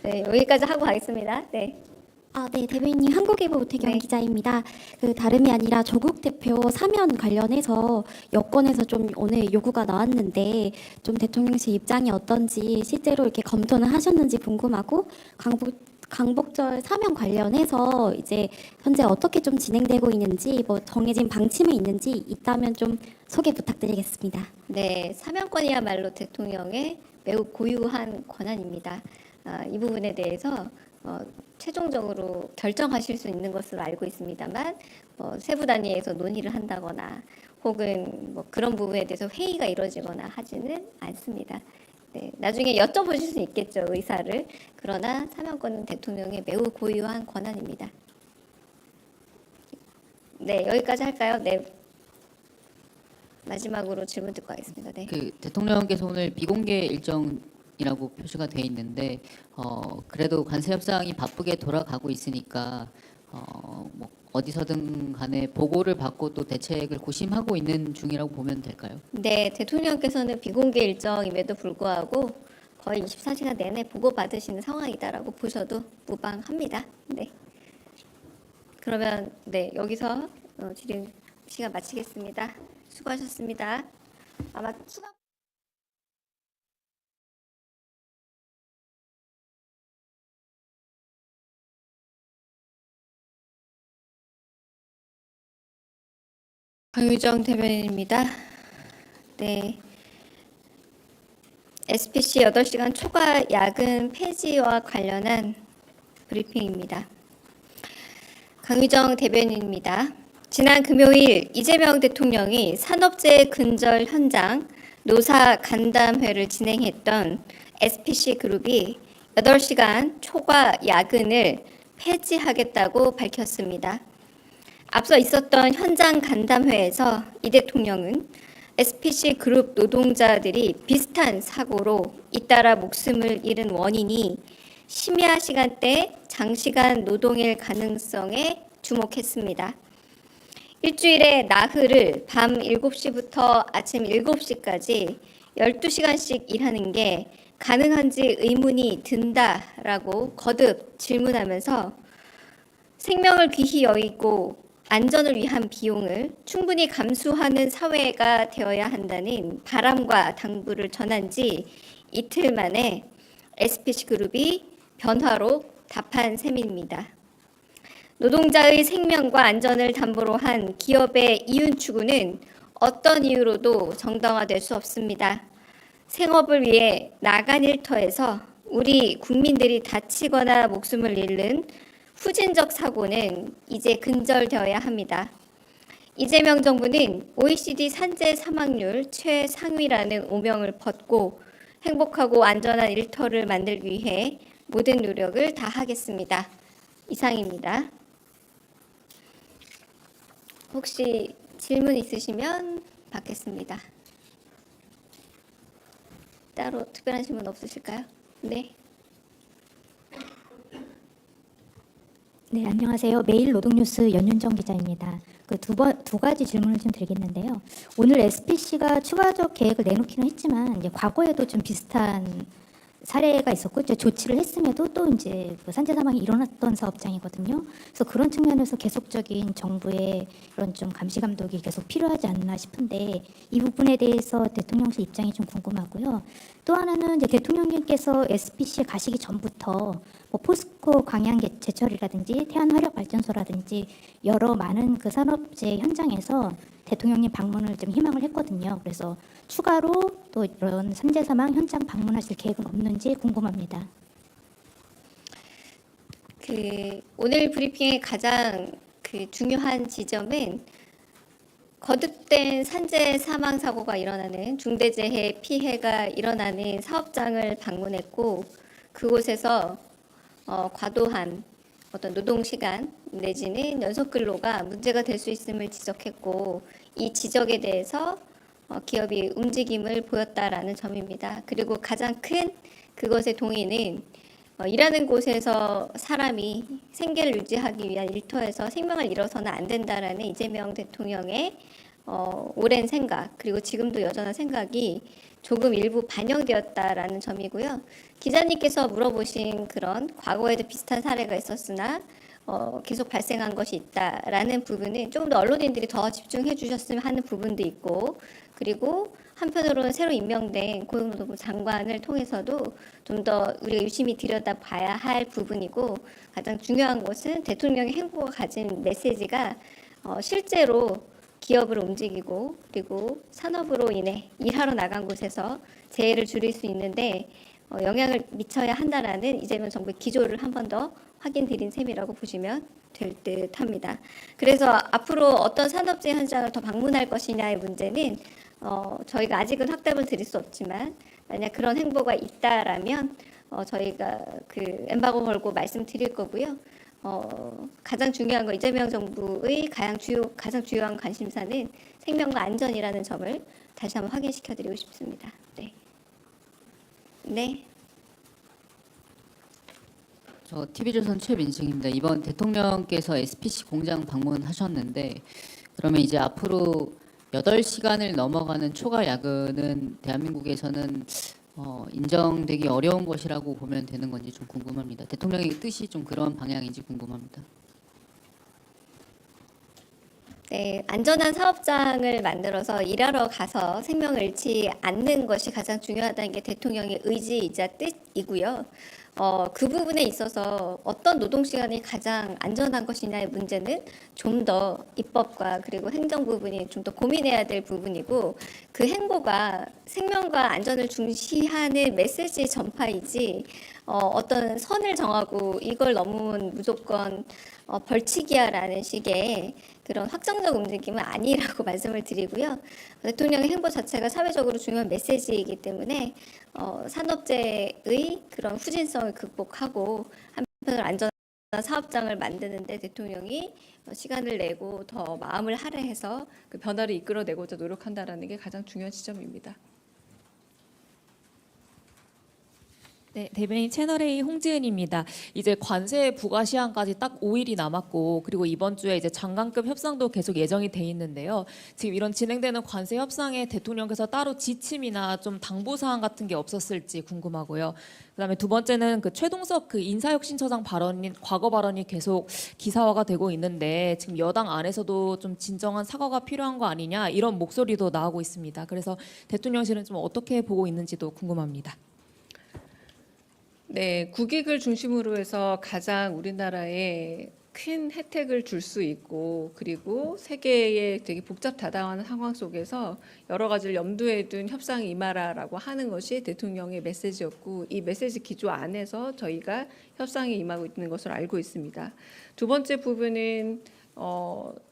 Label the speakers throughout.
Speaker 1: 네, 여기까지 하고 가겠습니다. 네.
Speaker 2: 네, 대변인님 한국일보 오태경
Speaker 1: 네.
Speaker 2: 기자입니다. 다름이 아니라 조국 대표 사면 관련해서 여권에서 좀 오늘 요구가 나왔는데 좀 대통령실 입장이 어떤지 실제로 이렇게 검토는 하셨는지 궁금하고 광복절 사면 관련해서 이제 현재 어떻게 좀 진행되고 있는지 뭐 정해진 방침이 있는지 있다면 좀 소개 부탁드리겠습니다.
Speaker 1: 네, 사면권이야말로 대통령의 매우 고유한 권한입니다. 이 부분에 대해서 최종적으로 결정하실 수 있는 것으로 알고 있습니다만 세부 단위에서 논의를 한다거나 혹은 뭐 그런 부분에 대해서 회의가 이루어지거나 하지는 않습니다. 네, 나중에 여쭤보실 수 있겠죠, 의사를. 그러나 사면권은 대통령의 매우 고유한 권한입니다. 네, 여기까지 할까요? 네. 마지막으로 질문 듣고 하겠습니다. 네.
Speaker 3: 대통령께서 오늘 비공개 일정이라고 표시가 돼 있는데 그래도 관세 협상이 바쁘게 돌아가고 있으니까 뭐 어디서든 간에 보고를 받고 또 대책을 고심하고 있는 중이라고 보면 될까요?
Speaker 1: 네, 대통령께서는 비공개 일정임에도 불구하고 거의 24시간 내내 보고받으시는 상황이다라고 보셔도 무방합니다. 네. 그러면 네, 여기서 질의 시간 마치겠습니다. 수고하셨습니다. 아마 추가 강유정 대변인입니다. 네. SPC 8시간 초과 야근 폐지와 관련한 브리핑입니다. 강유정 대변인입니다. 지난 금요일 이재명 대통령이 산업재해 근절 현장 노사 간담회를 진행했던 SPC그룹이 8시간 초과 야근을 폐지하겠다고 밝혔습니다. 앞서 있었던 현장 간담회에서 이 대통령은 SPC그룹 노동자들이 비슷한 사고로 잇따라 목숨을 잃은 원인이 심야 시간대 장시간 노동일 가능성에 주목했습니다. 일주일에 나흘을 밤 7시부터 아침 7시까지 12시간씩 일하는 게 가능한지 의문이 든다라고 거듭 질문하면서 생명을 귀히 여기고 안전을 위한 비용을 충분히 감수하는 사회가 되어야 한다는 바람과 당부를 전한 지 이틀 만에 SPC그룹이 변화로 답한 셈입니다. 노동자의 생명과 안전을 담보로 한 기업의 이윤 추구는 어떤 이유로도 정당화될 수 없습니다. 생업을 위해 나간 일터에서 우리 국민들이 다치거나 목숨을 잃는 후진적 사고는 이제 근절되어야 합니다. 이재명 정부는 OECD 산재 사망률 최상위라는 오명을 벗고 행복하고 안전한 일터를 만들기 위해 모든 노력을 다하겠습니다. 이상입니다. 혹시 질문 있으시면 받겠습니다. 따로 특별한 질문 없으실까요? 네.
Speaker 4: 네, 안녕하세요. 매일 노동뉴스 연윤정 기자입니다. 두 가지 질문을 좀 드리겠는데요. 오늘 SPC가 추가적 계획을 내놓기는 했지만 이제 과거에도 좀 비슷한 사례가 있었고 이제 조치를 했음에도 또 이제 산재 사망이 일어났던 사업장이거든요. 그래서 그런 측면에서 계속적인 정부의 그런 좀 감시 감독이 계속 필요하지 않나 싶은데 이 부분에 대해서 대통령실 입장이 좀 궁금하고요. 또 하나는 이제 대통령님께서 SPC에 가시기 전부터 뭐 포스코 광양 제철이라든지 태안화력발전소라든지 여러 많은 그 산업재해 현장에서 대통령님 방문을 좀 희망을 했거든요. 그래서 추가로 또 이런 산재 사망 현장 방문하실 계획은 없는지 궁금합니다.
Speaker 1: 오늘 브리핑의 가장 중요한 지점은 거듭된 산재 사망 사고가 일어나는 중대재해 피해가 일어나는 사업장을 방문했고 그곳에서 과도한 어떤 노동 시간 내지는 연속 근로가 문제가 될 수 있음을 지적했고 이 지적에 대해서 기업이 움직임을 보였다라는 점입니다. 그리고 가장 큰 그것의 동의는 일하는 곳에서 사람이 생계를 유지하기 위한 일터에서 생명을 잃어서는 안 된다라는 이재명 대통령의 오랜 생각 그리고 지금도 여전한 생각이 조금 일부 반영되었다라는 점이고요. 기자님께서 물어보신 그런 과거에도 비슷한 사례가 있었으나 계속 발생한 것이 있다라는 부분은 조금 더 언론인들이 더 집중해 주셨으면 하는 부분도 있고, 그리고 한편으로는 새로 임명된 고용노동부 장관을 통해서도 좀 더 우리가 유심히 들여다봐야 할 부분이고, 가장 중요한 것은 대통령의 행보가 가진 메시지가 실제로 기업을 움직이고 그리고 산업으로 인해 일하러 나간 곳에서 재해를 줄일 수 있는데 영향을 미쳐야 한다라는 이재명 정부의 기조를 한 번 더 확인드린 셈이라고 보시면 될 듯합니다. 그래서 앞으로 어떤 산업재해 현장을 더 방문할 것이냐의 문제는 저희가 아직은 확답을 드릴 수 없지만 만약 그런 행보가 있다라면 저희가 그 엠바고 걸고 말씀드릴 거고요. 가장 중요한 건 이재명 정부의 가장 주요한 관심사는 생명과 안전이라는 점을 다시 한번 확인시켜드리고 싶습니다. 네. 네.
Speaker 3: 저 TV조선 최민승입니다. 이번 대통령께서 SPC 공장 방문하셨는데 그러면 이제 앞으로 8시간을 넘어가는 초과 야근은 대한민국에서는 인정되기 어려운 것이라고 보면 되는 건지 좀 궁금합니다. 대통령의 뜻이 좀 그런 방향인지 궁금합니다.
Speaker 1: 네, 안전한 사업장을 만들어서 일하러 가서 생명을 잃지 않는 것이 가장 중요하다는 게 대통령의 의지이자 뜻이고요. 그 부분에 있어서 어떤 노동시간이 가장 안전한 것이냐의 문제는 좀 더 입법과 그리고 행정 부분이 좀 더 고민해야 될 부분이고, 그 행보가 생명과 안전을 중시하는 메시지 전파이지 어떤 선을 정하고 이걸 넘으면 무조건 벌칙이야라는 식의 그런 확정적 움직임은 아니라고 말씀을 드리고요. 대통령의 행보 자체가 사회적으로 중요한 메시지이기 때문에 산업재해의 그런 후진성을 극복하고 한편으로 안전한 사업장을 만드는데 대통령이 시간을 내고 더 마음을 할애해서 그 변화를 이끌어내고자 노력한다라는 게 가장 중요한 지점입니다.
Speaker 5: 네, 대변인 채널A 홍지은입니다. 이제 관세 부과 시한까지 딱 5일이 남았고, 그리고 이번 주에 이제 장관급 협상도 계속 예정이 돼 있는데요. 지금 이런 진행되는 관세 협상에 대통령께서 따로 지침이나 좀 당부 사항 같은 게 없었을지 궁금하고요. 그다음에 두 번째는 그 최동석 그 인사혁신처장 과거 발언이 계속 기사화가 되고 있는데 지금 여당 안에서도 좀 진정한 사과가 필요한 거 아니냐 이런 목소리도 나오고 있습니다. 그래서 대통령실은 좀 어떻게 보고 있는지도 궁금합니다.
Speaker 6: 네, 국익을 중심으로 해서 가장 우리나라에 큰 혜택을 줄 수 있고, 그리고 세계의 되게 복잡다단한 상황 속에서 여러 가지를 염두에 둔 협상에 임하라라고 하는 것이 대통령의 메시지였고, 이 메시지 기조 안에서 저희가 협상에 임하고 있는 것으로 알고 있습니다. 두 번째 부분은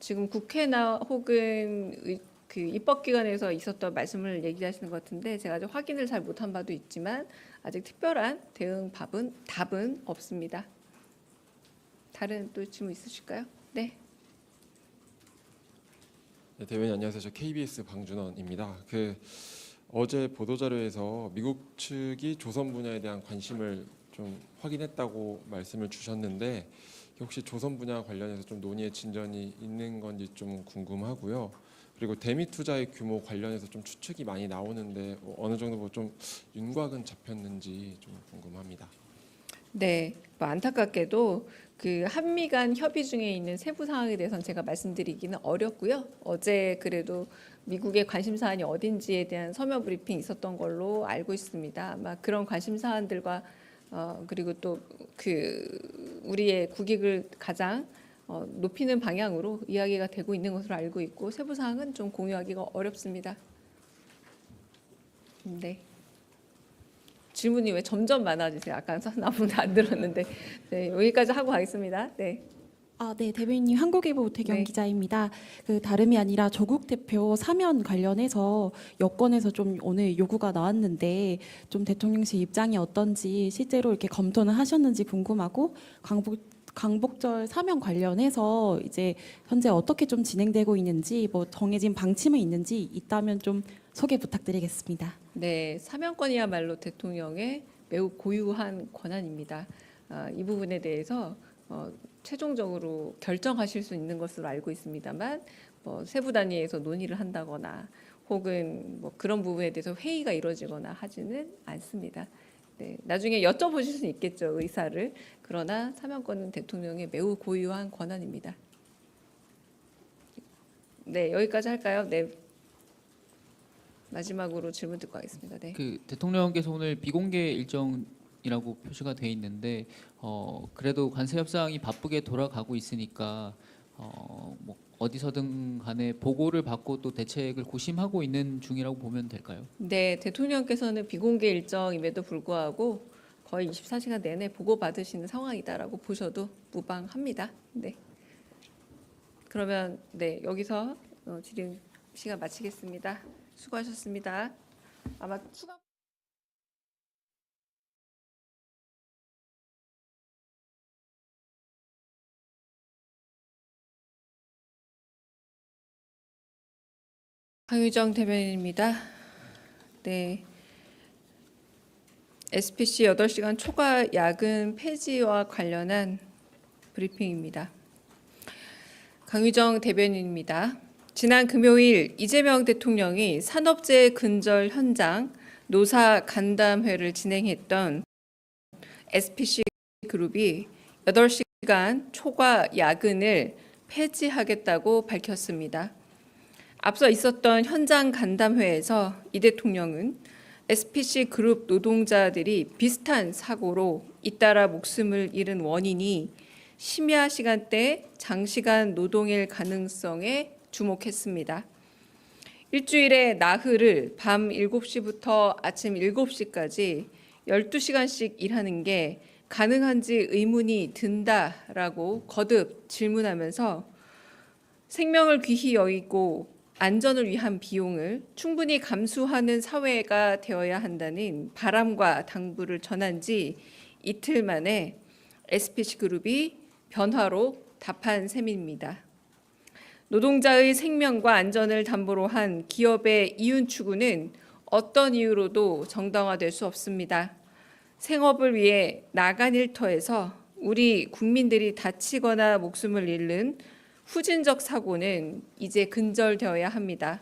Speaker 6: 지금 국회나 혹은 그 입법기관에서 있었던 말씀을 얘기하시는 것 같은데, 제가 아직 확인을 잘 못한 바도 있지만 아직 특별한 답은 없습니다. 다른 또 질문 있으실까요? 네.
Speaker 7: 네, 대변인 안녕하세요. 저 KBS 방준원입니다. 어제 보도자료에서 미국 측이 조선 분야에 대한 관심을 좀 확인했다고 말씀을 주셨는데, 혹시 조선 분야 관련해서 좀 논의의 진전이 있는 건지 좀 궁금하고요. 그리고 대미 투자의 규모 관련해서 좀 추측이 많이 나오는데 어느 정도 좀 윤곽은 잡혔는지 좀 궁금합니다.
Speaker 6: 네, 안타깝게도 그 한미 간 협의 중에 있는 세부 사항에 대해서는 제가 말씀드리기는 어렵고요. 어제 그래도 미국의 관심 사안이 어딘지에 대한 서면 브리핑이 있었던 걸로 알고 있습니다. 아마 그런 관심 사안들과 그리고 또 그 우리의 국익을 가장 높이는 방향으로 이야기가 되고 있는 것으로 알고 있고, 세부 사항은 좀 공유하기가 어렵습니다. 네. 질문이 왜 점점 많아지세요? 아까 아무도 안 들었는데. 네, 여기까지 하고 가겠습니다. 네.
Speaker 8: 네, 대변인님 한국일보 오태경
Speaker 6: 네.
Speaker 8: 기자입니다. 다름이 아니라 조국 대표 사면 관련해서 여권에서 좀 오늘 요구가 나왔는데 좀 대통령실 입장이 어떤지 실제로 이렇게 검토는 하셨는지 궁금하고, 광복절 사면 관련해서 이제 현재 어떻게 좀 진행되고 있는지, 뭐 정해진 방침이 있는지 있다면 좀 소개 부탁드리겠습니다.
Speaker 6: 네, 사면권이야말로 대통령의 매우 고유한 권한입니다. 이 부분에 대해서 최종적으로 결정하실 수 있는 것으로 알고 있습니다만 세부 단위에서 논의를 한다거나 혹은 그런 부분에 대해서 회의가 이루어지거나 하지는 않습니다. 네, 나중에 여쭤보실 수 있겠죠, 의사를. 그러나 사면권은 대통령의 매우 고유한 권한입니다. 네, 여기까지 할까요? 네. 마지막으로 질문 듣고 하겠습니다. 네.
Speaker 9: 그 대통령께서 오늘 비공개 일정이라고 표시가 돼 있는데 그래도 관세 협상이 바쁘게 돌아가고 있으니까 뭐 어디서든 간에 보고를 받고 또 대책을 고심하고 있는 중이라고 보면 될까요?
Speaker 6: 네, 대통령께서는 비공개 일정임에도 불구하고 거의 24시간 내내 보고받으시는 상황이다라고 보셔도 무방합니다. 네. 그러면 네, 여기서 질의 시간 마치겠습니다. 수고하셨습니다. 아마 추가 강유정 대변인입니다. 네. SPC 8시간 초과 야근 폐지와 관련한 브리핑입니다. 강유정 대변인입니다. 지난 금요일 이재명 대통령이 산업재해 근절 현장 노사 간담회를 진행했던 SPC 그룹이 8시간 초과 야근을 폐지하겠다고 밝혔습니다. 앞서 있었던 현장 간담회에서 이 대통령은 SPC 그룹 노동자들이 비슷한 사고로 잇따라 목숨을 잃은 원인이 심야 시간대 장시간 노동일 가능성에 주목했습니다. 일주일에 나흘을 밤 7시부터 아침 7시까지 12시간씩 일하는 게 가능한지 의문이 든다라고 거듭 질문하면서 생명을 귀히 여기고 안전을 위한 비용을 충분히 감수하는 사회가 되어야 한다는 바람과 당부를 전한 지 이틀 만에 SPC그룹이 변화로 답한 셈입니다. 노동자의 생명과 안전을 담보로 한 기업의 이윤 추구는 어떤 이유로도 정당화될 수 없습니다. 생업을 위해 나간 일터에서 우리 국민들이 다치거나 목숨을 잃는 후진적 사고는 이제 근절되어야 합니다.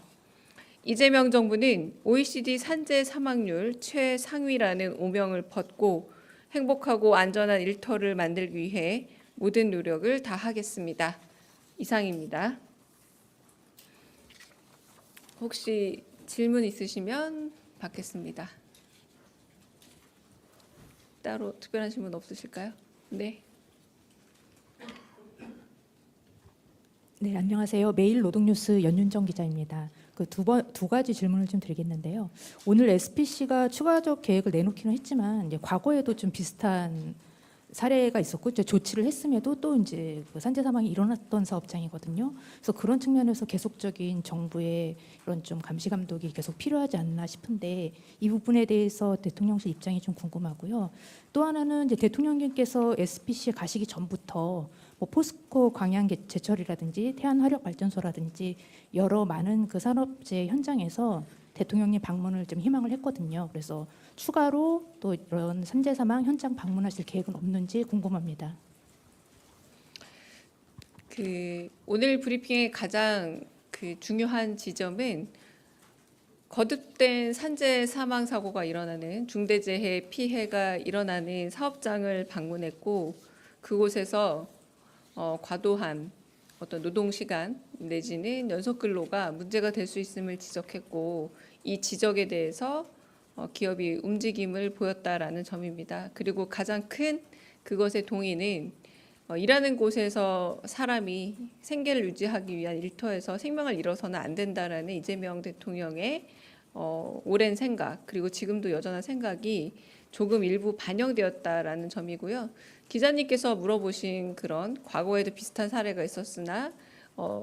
Speaker 6: 이재명 정부는 OECD 산재 사망률 최상위라는 오명을 벗고 행복하고 안전한 일터를 만들기 위해 모든 노력을 다하겠습니다. 이상입니다. 혹시 질문 있으시면 받겠습니다. 따로 특별한 질문 없으실까요? 네.
Speaker 10: 네, 안녕하세요. 매일 노동뉴스 연윤정 기자입니다. 두 가지 질문을 좀 드리겠는데요. 오늘 SPC가 추가적 계획을 내놓기는 했지만 이제 과거에도 좀 비슷한 사례가 있었고 이제 조치를 했음에도 또 이제 산재 사망이 일어났던 사업장이거든요. 그래서 그런 측면에서 계속적인 정부의 이런 좀 감시 감독이 계속 필요하지 않나 싶은데 이 부분에 대해서 대통령실 입장이 좀 궁금하고요. 또 하나는 이제 대통령님께서 SPC에 가시기 전부터 뭐 포스코 광양 제철이라든지 태안화력발전소라든지 여러 많은 그 산업재해 현장에서 대통령님 방문을 좀 희망을 했거든요. 그래서 추가로 또 이런 산재 사망 현장 방문하실 계획은 없는지 궁금합니다.
Speaker 6: 오늘 브리핑의 가장 중요한 지점은 거듭된 산재 사망 사고가 일어나는 중대재해 피해가 일어나는 사업장을 방문했고 그곳에서 과도한 어떤 노동 시간 내지는 연속 근로가 문제가 될 수 있음을 지적했고 이 지적에 대해서 기업이 움직임을 보였다라는 점입니다. 그리고 가장 큰 그것의 동의는 일하는 곳에서 사람이 생계를 유지하기 위한 일터에서 생명을 잃어서는 안 된다라는 이재명 대통령의 오랜 생각 그리고 지금도 여전한 생각이 조금 일부 반영되었다라는 점이고요. 기자님께서 물어보신 그런 과거에도 비슷한 사례가 있었으나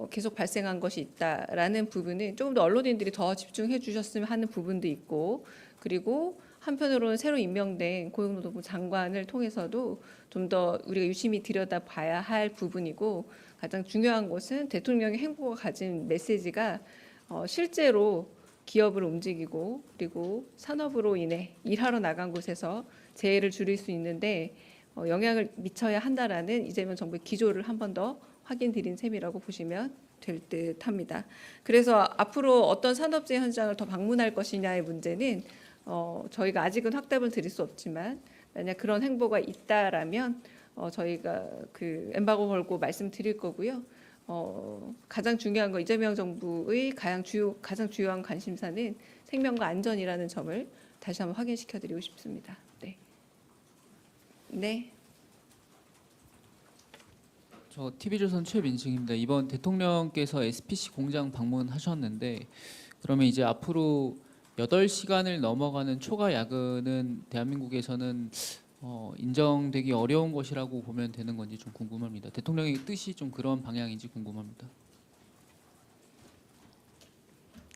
Speaker 6: 계속 발생한 것이 있다라는 부분은 조금 더 언론인들이 더 집중해 주셨으면 하는 부분도 있고 그리고 한편으로는 새로 임명된 고용노동부 장관을 통해서도 좀 더 우리가 유심히 들여다봐야 할 부분이고 가장 중요한 것은 대통령의 행보가 가진 메시지가 실제로 기업을 움직이고 그리고 산업으로 인해 일하러 나간 곳에서 재해를 줄일 수 있는데 영향을 미쳐야 한다라는 이재명 정부의 기조를 한 번 더 확인드린 셈이라고 보시면 될 듯합니다. 그래서 앞으로 어떤 산업재 현장을 더 방문할 것이냐의 문제는 저희가 아직은 확답을 드릴 수 없지만 만약 그런 행보가 있다라면 저희가 그 엠바고 걸고 말씀드릴 거고요. 가장 중요한 거 이재명 정부의 가장 주요한 관심사는 생명과 안전이라는 점을 다시 한번 확인시켜드리고 싶습니다. 네. 네.
Speaker 9: 저 TV조선 최민승입니다. 이번 대통령께서 SPC 공장 방문하셨는데 그러면 이제 앞으로 8시간을 넘어가는 초과 야근은 대한민국에서는 인정되기 어려운 것이라고 보면 되는 건지 좀 궁금합니다. 대통령의 뜻이 좀 그런 방향인지 궁금합니다.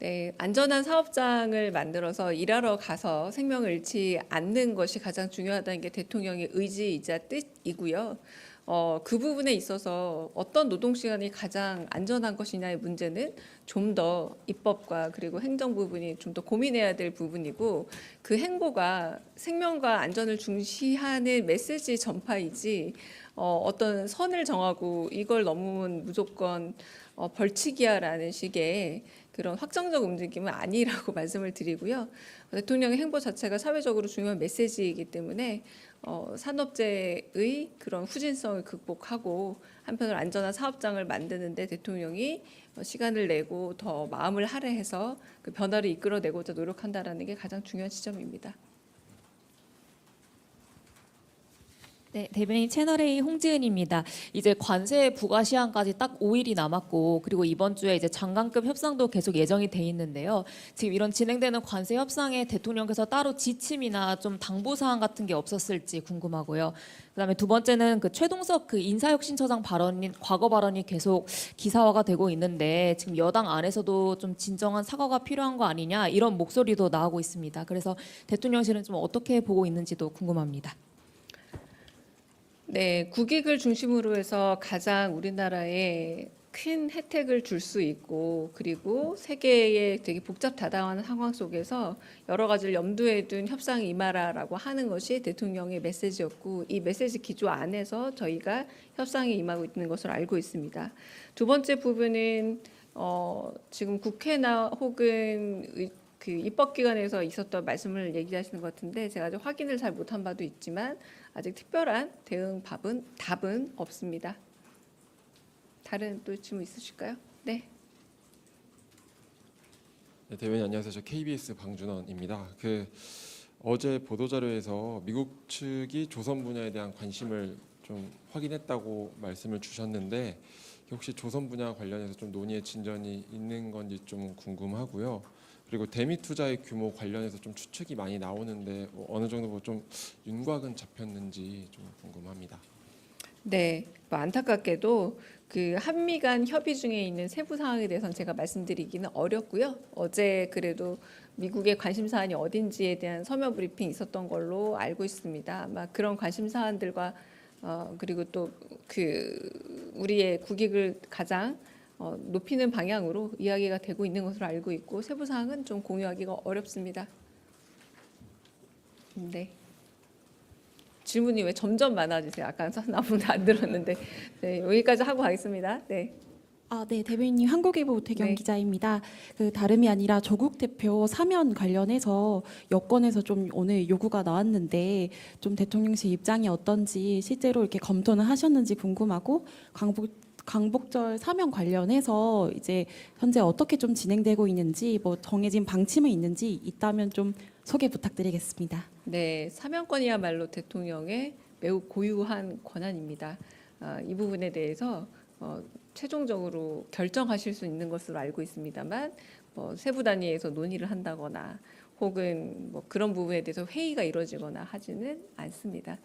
Speaker 6: 네, 안전한 사업장을 만들어서 일하러 가서 생명을 잃지 않는 것이 가장 중요하다는 게 대통령의 의지이자 뜻이고요. 그 부분에 있어서 어떤 노동시간이 가장 안전한 것이냐의 문제는 좀 더 입법과 그리고 행정 부분이 좀 더 고민해야 될 부분이고 그 행보가 생명과 안전을 중시하는 메시지 전파이지 어떤 선을 정하고 이걸 넘으면 무조건 벌칙이야라는 식의 그런 확정적 움직임은 아니라고 말씀을 드리고요. 대통령의 행보 자체가 사회적으로 중요한 메시지이기 때문에 산업재의 그런 후진성을 극복하고 한편으로 안전한 사업장을 만드는데 대통령이 시간을 내고 더 마음을 할애해서 그 변화를 이끌어내고자 노력한다라는 게 가장 중요한 지점입니다.
Speaker 5: 네, 대변인 채널A 홍지은입니다. 이제 관세 부과 시한까지 딱 5일이 남았고 그리고 이번 주에 이제 장관급 협상도 계속 예정이 돼 있는데요. 지금 이런 진행되는 관세 협상에 대통령께서 따로 지침이나 좀 당부 사항 같은 게 없었을지 궁금하고요. 그다음에 두 번째는 그 최동석 그 인사혁신처장 과거 발언이 계속 기사화가 되고 있는데 지금 여당 안에서도 좀 진정한 사과가 필요한 거 아니냐 이런 목소리도 나오고 있습니다. 그래서 대통령실은 좀 어떻게 보고 있는지도 궁금합니다.
Speaker 6: 네, 국익을 중심으로 해서 가장 우리나라에 큰 혜택을 줄 수 있고 그리고 세계의 되게 복잡다단한 상황 속에서 여러 가지를 염두에 둔 협상에 임하라라고 하는 것이 대통령의 메시지였고 이 메시지 기조 안에서 저희가 협상에 임하고 있는 것으로 알고 있습니다. 두 번째 부분은 지금 국회나 혹은 그 입법기관에서 있었던 말씀을 얘기하시는 것 같은데 제가 아직 확인을 잘 못한 바도 있지만 아직 특별한 답은 없습니다. 다른 또 질문 있으실까요? 네.
Speaker 7: 네, 대변인 안녕하세요. 저 KBS 방준원입니다. 어제 보도자료에서 미국 측이 조선 분야에 대한 관심을 좀 확인했다고 말씀을 주셨는데 혹시 조선 분야 관련해서 좀 논의의 진전이 있는 건지 좀 궁금하고요. 그리고 대미 투자의 규모 관련해서 좀 추측이 많이 나오는데 어느 정도 좀 윤곽은 잡혔는지 좀 궁금합니다.
Speaker 6: 네, 안타깝게도 그 한미 간 협의 중에 있는 세부 사항에 대해서는 제가 말씀드리기는 어렵고요. 어제 그래도 미국의 관심 사안이 어딘지에 대한 서면 브리핑이 있었던 걸로 알고 있습니다. 아마 그런 관심 사안들과 그리고 또 그 우리의 국익을 가장 높이는 방향으로 이야기가 되고 있는 것으로 알고 있고 세부 사항은 좀 공유하기가 어렵습니다. 네. 질문이 왜 점점 많아지세요? 아까 아무도 안 들었는데 네, 여기까지 하고 가겠습니다. 네.
Speaker 8: 네, 대변인님 한국일보 오태경
Speaker 6: 네.
Speaker 8: 기자입니다. 다름이 아니라 조국 대표 사면 관련해서 여권에서 좀 오늘 요구가 나왔는데 좀 대통령실 입장이 어떤지 실제로 이렇게 검토는 하셨는지 궁금하고 광복절 사면 관련해서 이제 현재 어떻게 좀 진행되고 있는지 뭐 정해진 방침이 있는지 있다면 좀 소개 부탁드리겠습니다.
Speaker 6: 네, 사면권이야말로 대통령의 매우 고유한 권한입니다. 이 부분에 대해서 최종적으로 결정하실 수 있는 것으로 알고 있습니다만 세부 단위에서 논의를 한다거나 혹은 뭐 그런 부분에 대해서 회의가 이루어지거나 하지는 않습니다.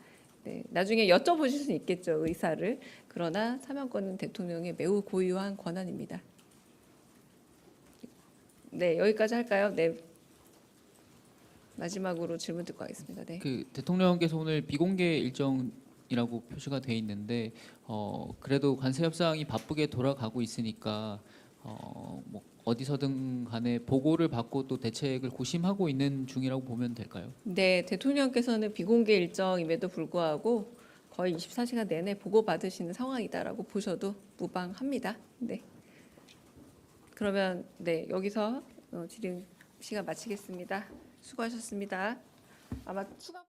Speaker 6: 네, 나중에 여쭤보실 수 있겠죠, 의사를. 그러나 사면권은 대통령의 매우 고유한 권한입니다. 네, 여기까지 할까요? 네. 마지막으로 질문 듣고 하겠습니다. 네.
Speaker 9: 대통령께서 오늘 비공개 일정이라고 표시가 돼 있는데 그래도 관세 협상이 바쁘게 돌아가고 있으니까 뭐 어디서든 간에 보고를 받고 또 대책을 고심하고 있는 중이라고 보면 될까요?
Speaker 6: 네, 대통령께서는 비공개 일정임에도 불구하고 거의 24시간 내내 보고받으시는 상황이다라고 보셔도 무방합니다. 네. 그러면 네, 여기서 질의 시간 마치겠습니다. 수고하셨습니다. 아마 추가